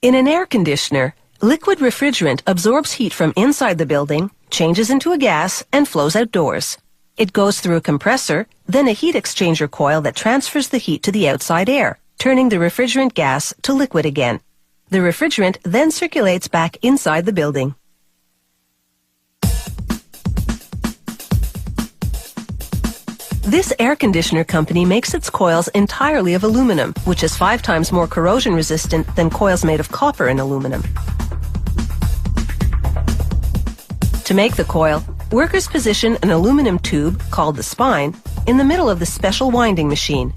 In an air conditioner, liquid refrigerant absorbs heat from inside the building, changes into a gas, and flows outdoors. It goes through a compressor, then a heat exchanger coil that transfers the heat to the outside air, turning the refrigerant gas to liquid again. The refrigerant then circulates back inside the building. This air conditioner company makes its coils entirely of aluminum, which is 5 times more corrosion resistant than coils made of copper and aluminum. To make the coil, workers position an aluminum tube, called the spine, in the middle of the special winding machine.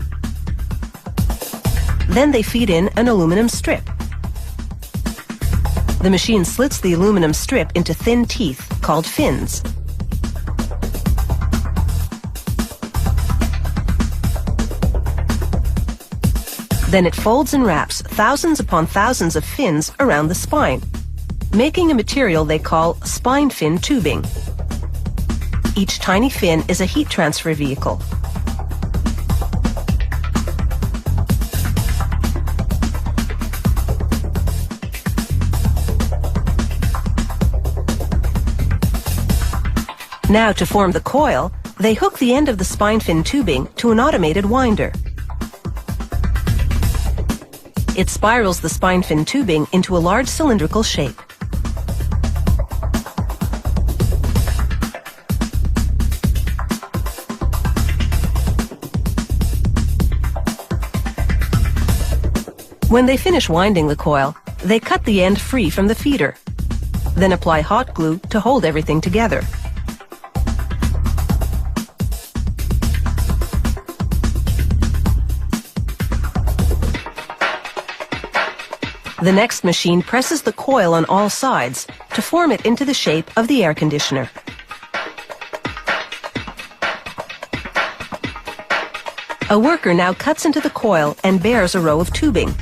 Then they feed in an aluminum strip. The machine slits the aluminum strip into thin teeth, called fins. Then it folds and wraps thousands upon thousands of fins around the spine, making a material they call spine fin tubing. Each tiny fin is a heat transfer vehicle. Now, to form the coil, they hook the end of the spine fin tubing to an automated winder. It spirals the spine fin tubing into a large cylindrical shape. When they finish winding the coil, they cut the end free from the feeder, then apply hot glue to hold everything together. The next machine presses the coil on all sides to form it into the shape of the air conditioner. A worker now cuts into the coil and bares a row of tubing.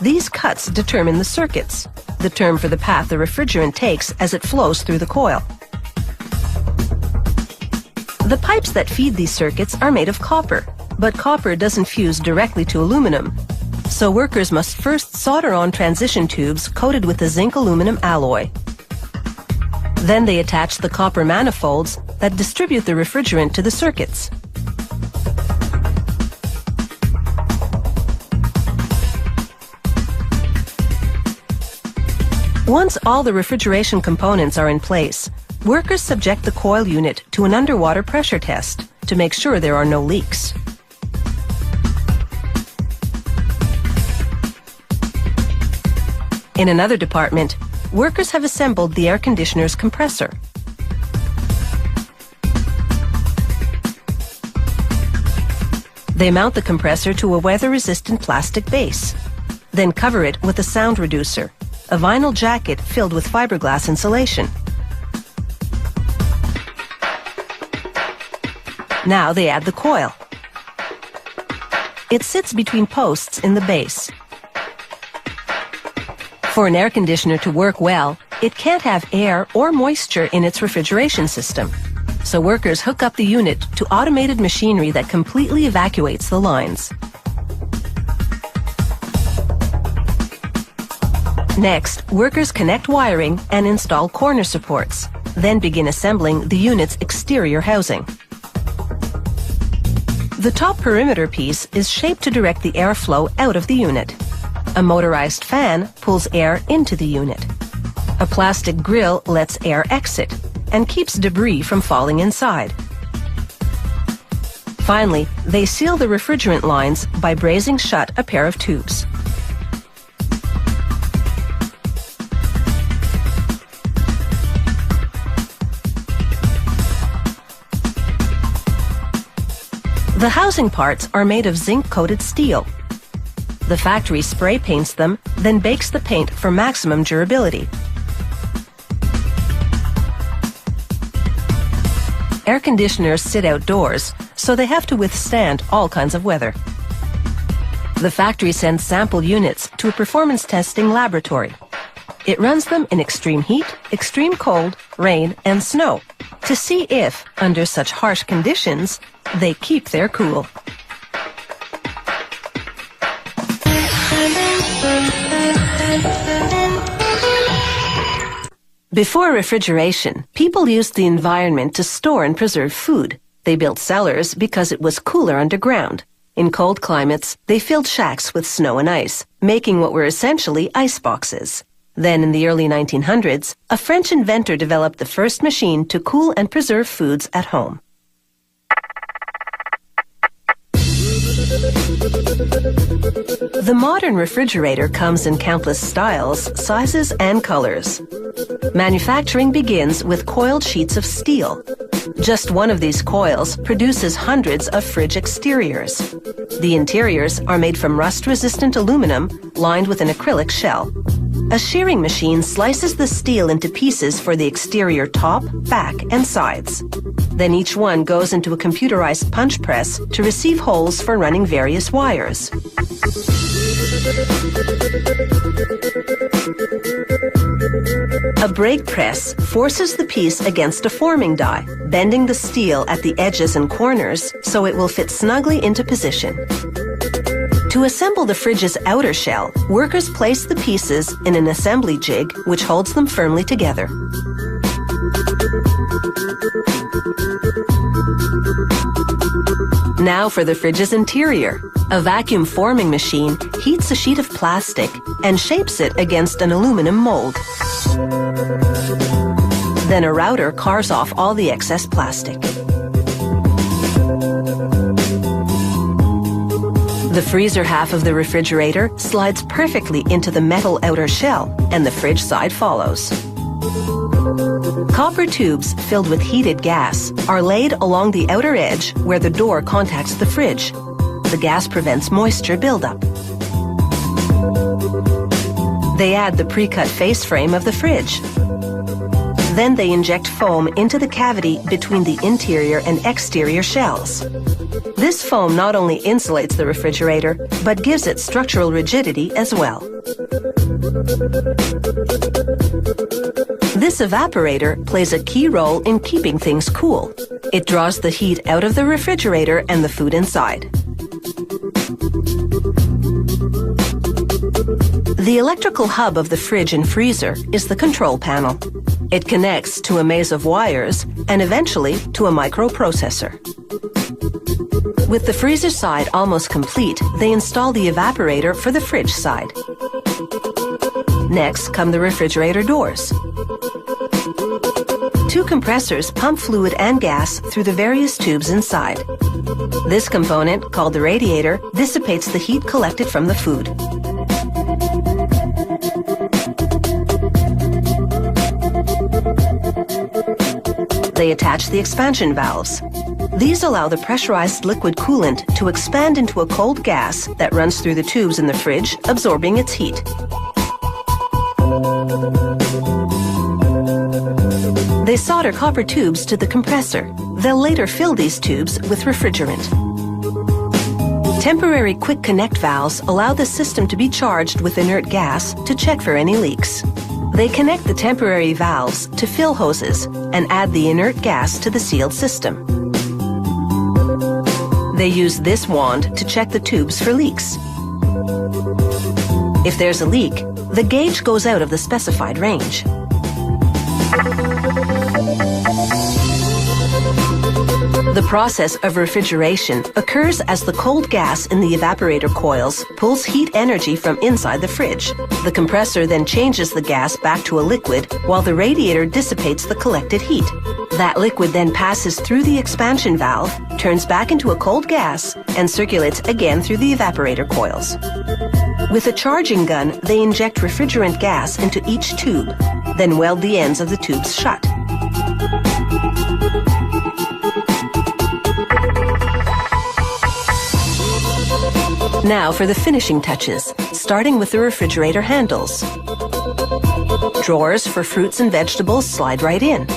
These cuts determine the circuits, the term for the path the refrigerant takes as it flows through the coil. The pipes that feed these circuits are made of copper, but copper doesn't fuse directly to aluminum. So workers must first solder on transition tubes coated with a zinc-aluminum alloy. Then they attach the copper manifolds that distribute the refrigerant to the circuits. Once all the refrigeration components are in place, workers subject the coil unit to an underwater pressure test to make sure there are no leaks. In another department, workers have assembled the air conditioner's compressor. They mount the compressor to a weather-resistant plastic base, then cover it with a sound reducer, a vinyl jacket filled with fiberglass insulation. Now they add the coil. It sits between posts in the base. For an air conditioner to work well, it can't have air or moisture in its refrigeration system. So workers hook up the unit to automated machinery that completely evacuates the lines. Next, workers connect wiring and install corner supports, then begin assembling the unit's exterior housing. The top perimeter piece is shaped to direct the airflow out of the unit. A motorized fan pulls air into the unit. A plastic grill lets air exit and keeps debris from falling inside. Finally, they seal the refrigerant lines by brazing shut a pair of tubes. The housing parts are made of zinc-coated steel. The factory spray paints them, then bakes the paint for maximum durability. Air conditioners sit outdoors, so they have to withstand all kinds of weather. The factory sends sample units to a performance testing laboratory. It runs them in extreme heat, extreme cold, rain, and snow to see if, under such harsh conditions, They keep their cool. Before refrigeration, people used the environment to store and preserve food. They built cellars because it was cooler underground. In cold climates, they filled shacks with snow and ice, making what were essentially ice boxes. Then in the early 1900s, a French inventor developed the first machine to cool and preserve foods at home. The modern refrigerator comes in countless styles, sizes, and colors. Manufacturing begins with coiled sheets of steel. Just one of these coils produces hundreds of fridge exteriors. The interiors are made from rust-resistant aluminum lined with an acrylic shell. A shearing machine slices the steel into pieces for the exterior top, back, and sides. Then each one goes into a computerized punch press to receive holes for running various wires. A brake press forces the piece against a forming die, bending the steel at the edges and corners so it will fit snugly into position. To assemble the fridge's outer shell, workers place the pieces in an assembly jig which holds them firmly together. Now for the fridge's interior. A vacuum forming machine heats a sheet of plastic and shapes it against an aluminum mold. Then a router carves off all the excess plastic. The freezer half of the refrigerator slides perfectly into the metal outer shell, and the fridge side follows. Copper tubes filled with heated gas are laid along the outer edge where the door contacts the fridge. The gas prevents moisture buildup. They add the pre-cut face frame of the fridge. Then they inject foam into the cavity between the interior and exterior shells. This foam not only insulates the refrigerator, but gives it structural rigidity as well. This evaporator plays a key role in keeping things cool. It draws the heat out of the refrigerator and the food inside. The electrical hub of the fridge and freezer is the control panel. It connects to a maze of wires and eventually to a microprocessor. With the freezer side almost complete, they install the evaporator for the fridge side. Next come the refrigerator doors. Two compressors pump fluid and gas through the various tubes inside. This component, called the radiator, dissipates the heat collected from the food. They attach the expansion valves. These allow the pressurized liquid coolant to expand into a cold gas that runs through the tubes in the fridge, absorbing its heat. They solder copper tubes to the compressor. They'll later fill these tubes with refrigerant. Temporary quick connect valves allow the system to be charged with inert gas to check for any leaks. They connect the temporary valves to fill hoses and add the inert gas to the sealed system. They use this wand to check the tubes for leaks. If there's a leak, the gauge goes out of the specified range. The process of refrigeration occurs as the cold gas in the evaporator coils pulls heat energy from inside the fridge. The compressor then changes the gas back to a liquid while the radiator dissipates the collected heat. That liquid then passes through the expansion valve, turns back into a cold gas, and circulates again through the evaporator coils. With a charging gun, they inject refrigerant gas into each tube, then weld the ends of the tubes shut. Now for the finishing touches, starting with the refrigerator handles. Drawers for fruits and vegetables slide right in.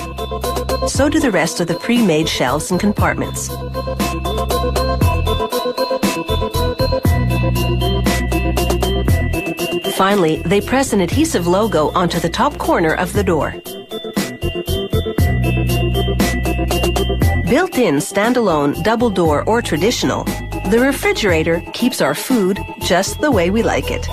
So do the rest of the pre-made shelves and compartments. Finally, they press an adhesive logo onto the top corner of the door. Built-in, standalone, double door, or traditional, the refrigerator keeps our food just the way we like it.